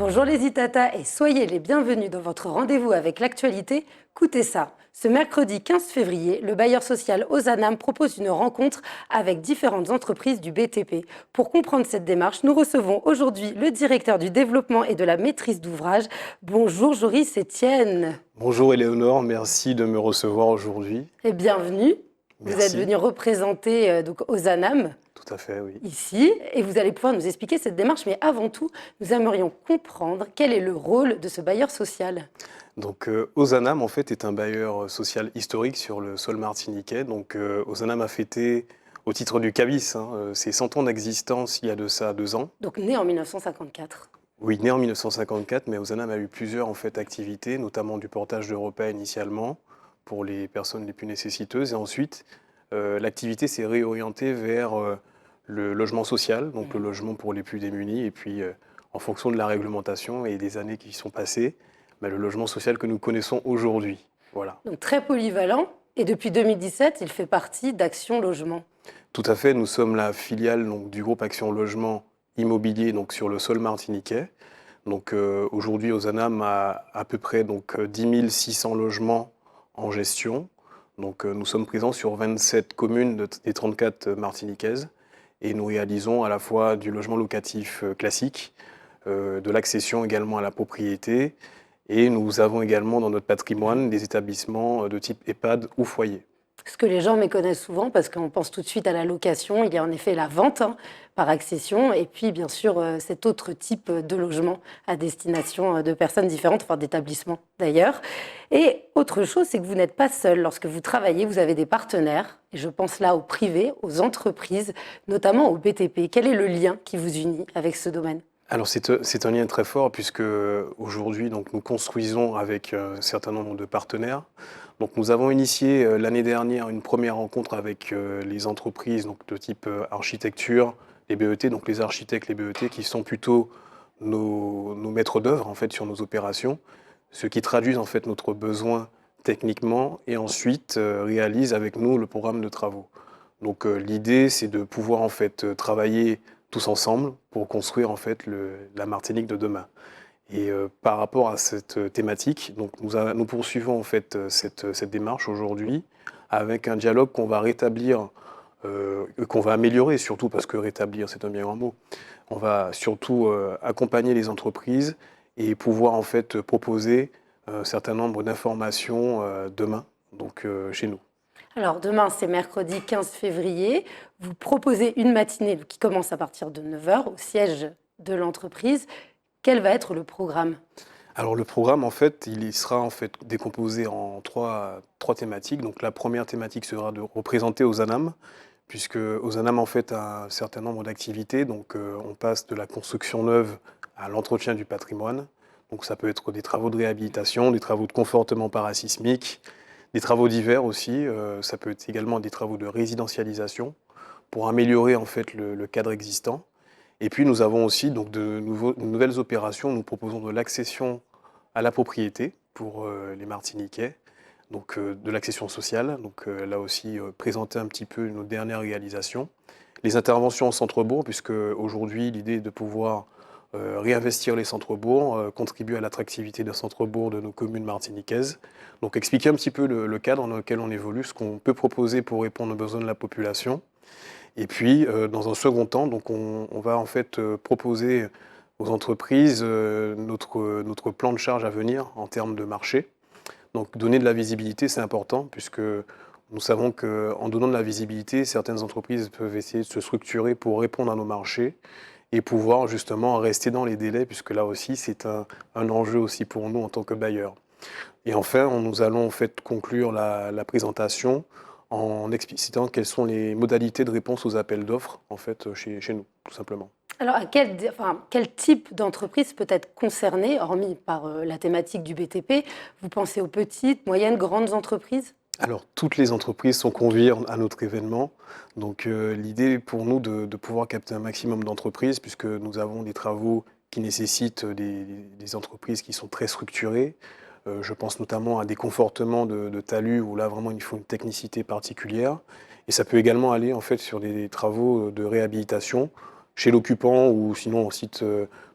Bonjour les Itata et soyez les bienvenus dans votre rendez-vous avec l'actualité. Écoutez ça, ce mercredi 15 février, le bailleur social Ozanam propose une rencontre avec différentes entreprises du BTP. Pour comprendre cette démarche, nous recevons aujourd'hui le directeur du développement et de la maîtrise d'ouvrage. Bonjour Joris Etienne. Bonjour Éléonore, merci de me recevoir aujourd'hui. Et bienvenue. Vous êtes Merci. venu représenter Ozanam Tout à fait, oui. ici et vous allez pouvoir nous expliquer cette démarche. Mais avant tout, nous aimerions comprendre quel est le rôle de ce bailleur social. Donc Ozanam en fait est un bailleur social historique sur le sol martiniquais. Donc Ozanam a fêté au titre du CABIS ses 100 ans d'existence il y a de ça 2 ans. Donc né en 1954. Oui, né en 1954, mais Ozanam a eu plusieurs en fait activités, notamment du portage de repas initialement pour les personnes les plus nécessiteuses, et ensuite l'activité s'est réorientée vers le logement social, donc le logement pour les plus démunis, et puis en fonction de la réglementation et des années qui sont passées, le logement social que nous connaissons aujourd'hui. Voilà. Donc très polyvalent. Et depuis 2017, il fait partie d'Action Logement. Tout à fait, nous sommes la filiale donc, du groupe Action Logement Immobilier donc, sur le sol martiniquais. Donc aujourd'hui, Ozanam a à peu près donc, 10 600 logements en gestion. Donc nous sommes présents sur 27 communes des 34 martiniquaises et nous réalisons à la fois du logement locatif classique, de l'accession également à la propriété, et nous avons également dans notre patrimoine des établissements de type EHPAD ou foyer. Ce que les gens méconnaissent souvent parce qu'on pense tout de suite à la location. Il y a en effet la vente par accession et puis bien sûr cet autre type de logement à destination de personnes différentes, enfin d'établissements d'ailleurs. Et autre chose, c'est que vous n'êtes pas seul. Lorsque vous travaillez, vous avez des partenaires. Et je pense là au privé, aux entreprises, notamment au BTP. Quel est le lien qui vous unit avec ce domaine ? Alors c'est un lien très fort puisque aujourd'hui donc, nous construisons avec un certain nombre de partenaires. Donc nous avons initié l'année dernière une première rencontre avec les entreprises donc, de type architecture, les BET, donc les architectes, les BET qui sont plutôt nos maîtres d'œuvre en fait sur nos opérations, ceux qui traduisent en fait notre besoin techniquement et ensuite réalisent avec nous le programme de travaux. Donc l'idée c'est de pouvoir en fait travailler tous ensemble pour construire en fait la Martinique de demain. Et par rapport à cette thématique, donc nous poursuivons en fait cette démarche aujourd'hui avec un dialogue qu'on va rétablir, qu'on va améliorer surtout parce que rétablir c'est un bien grand mot. On va surtout accompagner les entreprises et pouvoir en fait proposer un certain nombre d'informations demain donc chez nous. Alors demain, c'est mercredi 15 février. Vous proposez une matinée qui commence à partir de 9 h au siège de l'entreprise. Quel va être le programme ? Alors le programme, en fait, il sera en fait décomposé en trois thématiques. Donc la première thématique sera de représenter Ozanam, puisque Ozanam en fait a un certain nombre d'activités. Donc on passe de la construction neuve à l'entretien du patrimoine. Donc ça peut être des travaux de réhabilitation, des travaux de confortement parasismique, des travaux divers aussi. Ça peut être également des travaux de résidentialisation pour améliorer en fait le cadre existant. Et puis nous avons aussi donc, de nouvelles opérations. Nous proposons de l'accession à la propriété pour les Martiniquais, donc de l'accession sociale. Donc là aussi, présenter un petit peu nos dernières réalisations. Les interventions en centre-bourg, puisque aujourd'hui, l'idée est de pouvoir réinvestir les centres-bourgs, contribuer à l'attractivité des centres-bourgs de nos communes martiniquaises. Donc expliquer un petit peu le cadre dans lequel on évolue, ce qu'on peut proposer pour répondre aux besoins de la population. Et puis, dans un second temps, donc on va en fait proposer aux entreprises notre plan de charge à venir en termes de marché. Donc donner de la visibilité, c'est important, puisque nous savons qu'en donnant de la visibilité, certaines entreprises peuvent essayer de se structurer pour répondre à nos marchés et pouvoir justement rester dans les délais, puisque là aussi, c'est un enjeu aussi pour nous en tant que bailleurs. Et enfin, nous allons en fait conclure la présentation en explicitant quelles sont les modalités de réponse aux appels d'offres en fait, chez nous, tout simplement. Alors, quel type d'entreprise peut être concerné, hormis par la thématique du BTP ? Vous pensez aux petites, moyennes, grandes entreprises ? Alors, toutes les entreprises sont conviées à notre événement. Donc, l'idée pour nous de pouvoir capter un maximum d'entreprises, puisque nous avons des travaux qui nécessitent des entreprises qui sont très structurées. Je pense notamment à des confortements de talus où là vraiment il faut une technicité particulière. Et ça peut également aller en fait sur des travaux de réhabilitation chez l'occupant ou sinon en site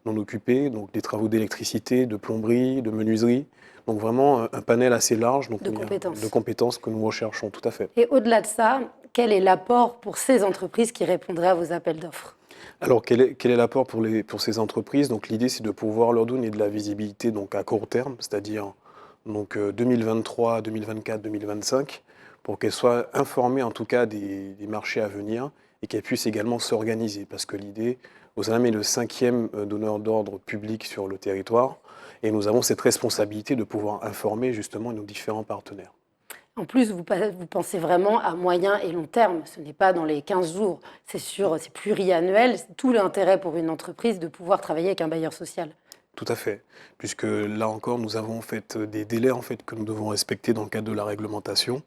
non occupé, donc des travaux d'électricité, de plomberie, de menuiserie. Donc vraiment un panel assez large donc, De de compétences. compétences que nous recherchons, tout à fait. Et au-delà de ça, quel est l'apport pour ces entreprises qui répondraient à vos appels d'offres? Alors quel est l'apport pour ces entreprises? Donc l'idée c'est de pouvoir leur donner de la visibilité donc, à court terme, c'est-à-dire donc, 2023, 2024, 2025, pour qu'elles soient informées en tout cas des marchés à venir et qu'elles puissent également s'organiser. Parce que l'idée, Ozanam est le 5e donneur d'ordre public sur le territoire et nous avons cette responsabilité de pouvoir informer justement nos différents partenaires. En plus, vous pensez vraiment à moyen et long terme. Ce n'est pas dans les 15 jours. C'est pluriannuel. C'est tout l'intérêt pour une entreprise de pouvoir travailler avec un bailleur social. Tout à fait, puisque là encore, nous avons en fait des délais en fait, que nous devons respecter dans le cadre de la réglementation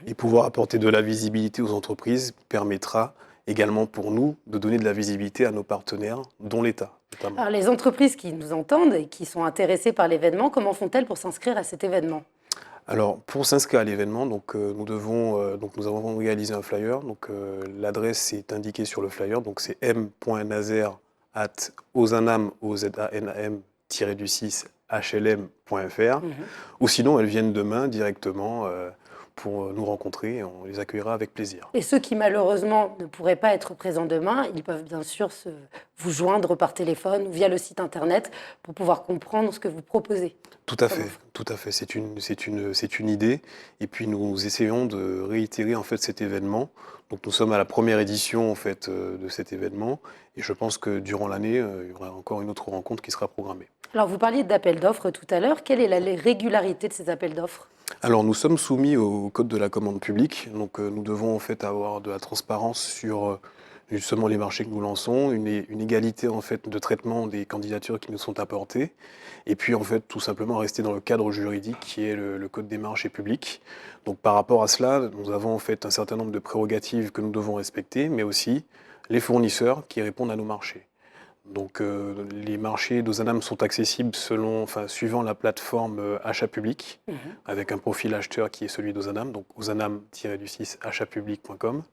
et pouvoir apporter de la visibilité aux entreprises permettra également pour nous de donner de la visibilité à nos partenaires, dont l'État notamment. Alors, les entreprises qui nous entendent et qui sont intéressées par l'événement, comment font-elles pour s'inscrire à cet événement? Alors, pour s'inscrire à l'événement, nous avons réalisé un flyer. Donc, l'adresse est indiquée sur le flyer. Donc, c'est m.nazer@ozanam-du6hlm.fr. Ou sinon, elles viennent demain directement pour nous rencontrer et on les accueillera avec plaisir. Et ceux qui malheureusement ne pourraient pas être présents demain, ils peuvent bien sûr vous joindre par téléphone ou via le site internet pour pouvoir comprendre ce que vous proposez. Tout à fait, tout à fait. C'est une idée. Et puis nous essayons de réitérer en fait cet événement. Donc nous sommes à la première édition en fait de cet événement. Et je pense que durant l'année, il y aura encore une autre rencontre qui sera programmée. Alors vous parliez d'appels d'offres tout à l'heure. Quelle est la régularité de ces appels d'offres? Alors nous sommes soumis au code de la commande publique. Donc nous devons en fait avoir de la transparence sur justement les marchés que nous lançons, une égalité en fait de traitement des candidatures qui nous sont apportées, et puis en fait tout simplement rester dans le cadre juridique qui est le code des marchés publics. Donc par rapport à cela, nous avons en fait un certain nombre de prérogatives que nous devons respecter, mais aussi les fournisseurs qui répondent à nos marchés. Donc les marchés d'Ozanam sont accessibles suivant la plateforme achat public, avec un profil acheteur qui est celui d'Ozanam, donc ozanam-achatpublic.com.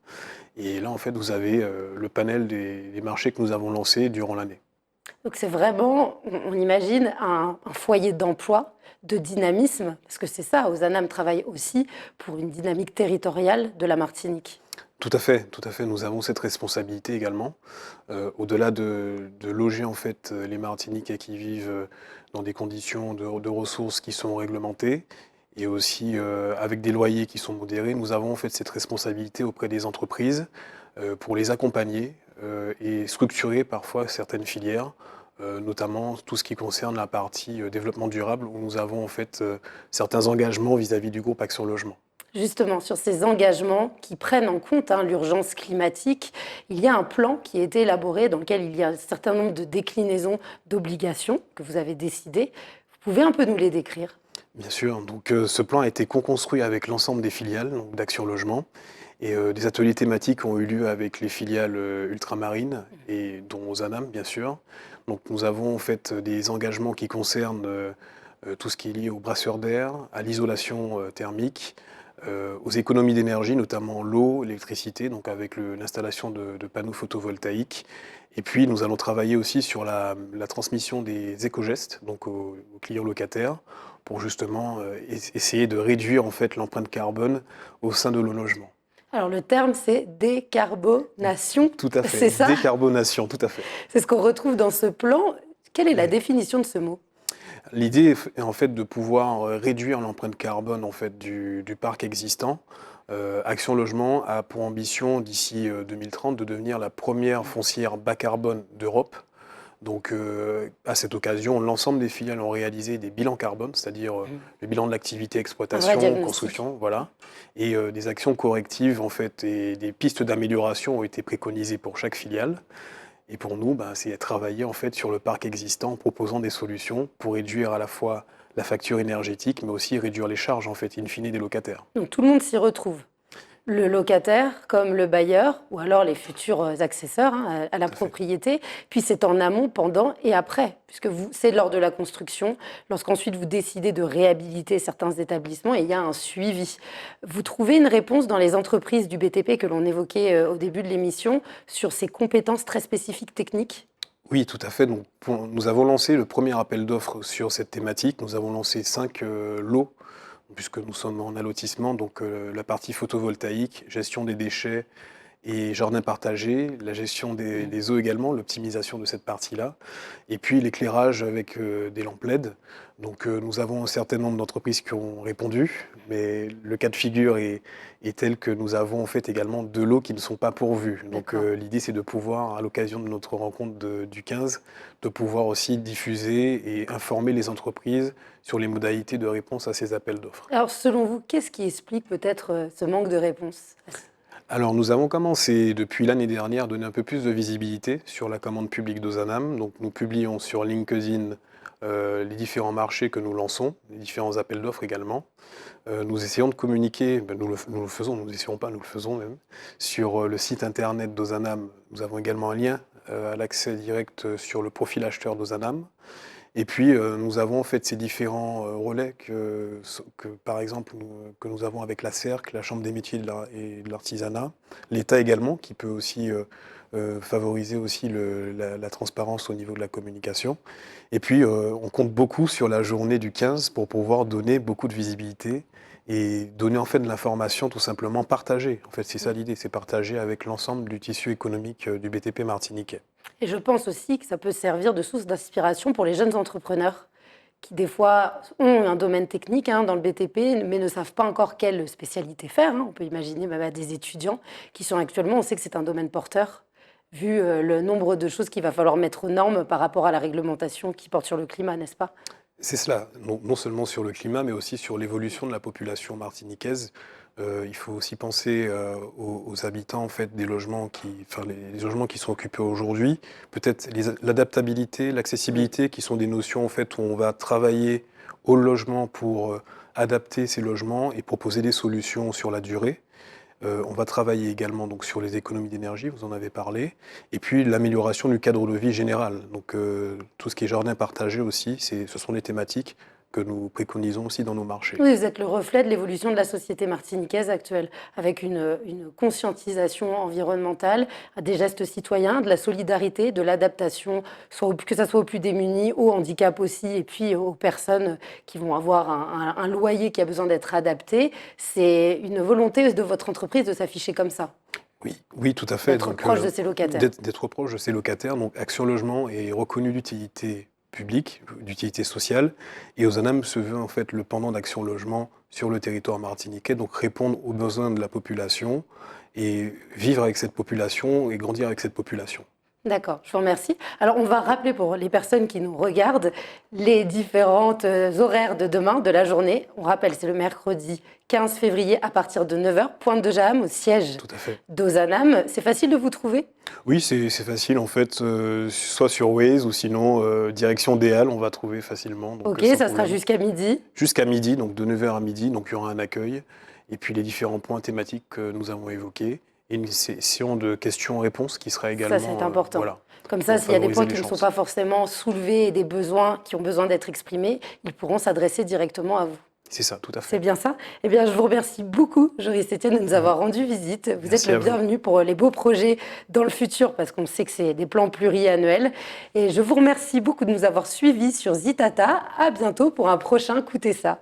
Et là, en fait, vous avez le panel des marchés que nous avons lancés durant l'année. Donc c'est vraiment, on imagine, un foyer d'emploi, de dynamisme, parce que c'est ça, Ozanam travaille aussi pour une dynamique territoriale de la Martinique. Tout à fait, tout à fait. Nous avons cette responsabilité également, au-delà de loger en fait les Martiniquais qui vivent dans des conditions de ressources qui sont réglementées et aussi avec des loyers qui sont modérés. Nous avons en fait cette responsabilité auprès des entreprises pour les accompagner et structurer parfois certaines filières, notamment tout ce qui concerne la partie développement durable où nous avons en fait certains engagements vis-à-vis du groupe Action Logement. Justement, sur ces engagements qui prennent en compte l'urgence climatique, il y a un plan qui a été élaboré dans lequel il y a un certain nombre de déclinaisons d'obligations que vous avez décidées. Vous pouvez un peu nous les décrire? Bien sûr, donc ce plan a été co-construit avec l'ensemble des filiales d'Action Logement et des ateliers thématiques ont eu lieu avec les filiales ultramarines et dont Ozanam bien sûr. Donc nous avons en fait des engagements qui concernent tout ce qui est lié aux brasseurs d'air, à l'isolation thermique, aux économies d'énergie, notamment l'eau, l'électricité, donc avec l'installation de panneaux photovoltaïques. Et puis nous allons travailler aussi sur la transmission des éco-gestes donc aux clients locataires pour justement essayer de réduire en fait l'empreinte carbone au sein de nos logements. Alors le terme c'est décarbonation. Tout à fait, c'est ça? Décarbonation, tout à fait. C'est ce qu'on retrouve dans ce plan. Quelle est la définition de ce mot? L'idée est en fait de pouvoir réduire l'empreinte carbone en fait du parc existant. Action Logement a pour ambition d'ici 2030 de devenir la première foncière bas carbone d'Europe. Donc à cette occasion, l'ensemble des filiales ont réalisé des bilans carbone, c'est-à-dire le bilan de l'activité, exploitation, construction, voilà. Et des actions correctives en fait et des pistes d'amélioration ont été préconisées pour chaque filiale. Et pour nous, c'est travailler en fait sur le parc existant en proposant des solutions pour réduire à la fois la facture énergétique, mais aussi réduire les charges en fait in fine des locataires. Donc tout le monde s'y retrouve. le locataire comme le bailleur, ou alors les futurs accesseurs à la Tout à fait. propriété. Puis c'est en amont, pendant et après, puisque c'est lors de la construction, lorsqu'ensuite vous décidez de réhabiliter certains établissements, et il y a un suivi. Vous trouvez une réponse dans les entreprises du BTP que l'on évoquait au début de l'émission sur ces compétences très spécifiques techniques? Oui, tout à fait. Donc, nous avons lancé le premier appel d'offres sur cette thématique. Nous avons lancé 5 lots, puisque nous sommes en allotissement. Donc, la partie photovoltaïque, gestion des déchets et jardin partagé, la gestion des eaux également, l'optimisation de cette partie-là. Et puis, l'éclairage avec des lampes LED. Donc, nous avons un certain nombre d'entreprises qui ont répondu, mais le cas de figure est tel que nous avons en fait également 2 lots qui ne sont pas pourvus. Donc, D'accord. l'idée, c'est de pouvoir, à l'occasion de notre rencontre du 15, de pouvoir aussi diffuser et informer les entreprises sur les modalités de réponse à ces appels d'offres. Alors, selon vous, qu'est-ce qui explique peut-être ce manque de réponse? Alors, nous avons commencé depuis l'année dernière à donner un peu plus de visibilité sur la commande publique d'Ozanam. Donc, nous publions sur LinkedIn les différents marchés que nous lançons, les différents appels d'offres également. Nous essayons de communiquer, nous le faisons, nous n'essayons pas, nous le faisons même, sur le site internet d'Ozanam. Nous avons également un lien à l'accès direct sur le profil acheteur d'Ozanam. Et puis, nous avons en fait ces différents relais par exemple, que nous avons avec la CERC, la Chambre des métiers et de l'artisanat, l'État également, qui peut aussi favoriser aussi la transparence au niveau de la communication. Et puis, on compte beaucoup sur la journée du 15 pour pouvoir donner beaucoup de visibilité et donner en fait de l'information tout simplement partagée. En fait, c'est ça l'idée, c'est partager avec l'ensemble du tissu économique du BTP martiniquais. Et je pense aussi que ça peut servir de source d'inspiration pour les jeunes entrepreneurs qui, des fois, ont un domaine technique dans le BTP, mais ne savent pas encore quelle spécialité faire. On peut imaginer même à des étudiants qui sont actuellement, on sait que c'est un domaine porteur, vu le nombre de choses qu'il va falloir mettre aux normes par rapport à la réglementation qui porte sur le climat, n'est-ce pas? C'est cela, non seulement sur le climat, mais aussi sur l'évolution de la population martiniquaise. Il faut aussi penser aux habitants en fait, des logements les logements qui sont occupés aujourd'hui. Peut-être l'adaptabilité, l'accessibilité, qui sont des notions en fait, où on va travailler au logement pour adapter ces logements et proposer des solutions sur la durée. On va travailler également donc, sur les économies d'énergie, vous en avez parlé, et puis l'amélioration du cadre de vie général. Donc tout ce qui est jardin partagé aussi, ce sont des thématiques que nous préconisons aussi dans nos marchés. Oui, vous êtes le reflet de l'évolution de la société martiniquaise actuelle, avec une conscientisation environnementale, des gestes citoyens, de la solidarité, de l'adaptation, que ce soit aux plus démunis, aux handicaps aussi, et puis aux personnes qui vont avoir un loyer qui a besoin d'être adapté. C'est une volonté de votre entreprise de s'afficher comme ça, Oui, tout à fait. d'être proche de ses locataires. D'être proche de ses locataires. Donc Action Logement est reconnu d'utilité publique, d'utilité sociale, et Ozanam se veut en fait le pendant d'Action Logement sur le territoire martiniquais, donc répondre aux besoins de la population et vivre avec cette population et grandir avec cette population. D'accord, je vous remercie. Alors, on va rappeler pour les personnes qui nous regardent les différentes horaires de demain, de la journée. On rappelle, c'est le mercredi 15 février à partir de 9 h, pointe de Jaham, au siège Tout à fait. d'Ozanam. C'est facile de vous trouver? Oui, c'est facile en fait, soit sur Waze ou sinon direction des Halles, on va trouver facilement. Donc, Ok, sans ça sera problème. jusqu'à midi. Jusqu'à midi, donc de 9 h à midi, donc il y aura un accueil, et puis les différents points thématiques que nous avons évoqués, et une session de questions-réponses qui sera également... Ça, c'est important. voilà, Comme ça, pour s'il y a des favoriser points qui ne sont l'échange. pas forcément soulevés et des besoins qui ont besoin d'être exprimés, ils pourront s'adresser directement à vous. C'est ça, tout à C'est fait. bien ça. Eh bien, je vous remercie beaucoup, Joris Etienne, de nous avoir rendu visite. Vous Merci êtes à le vous. bienvenu pour les beaux projets dans le futur, parce qu'on sait que c'est des plans pluriannuels. Et je vous remercie beaucoup de nous avoir suivis sur Zitata. À bientôt pour un prochain Coutez ça.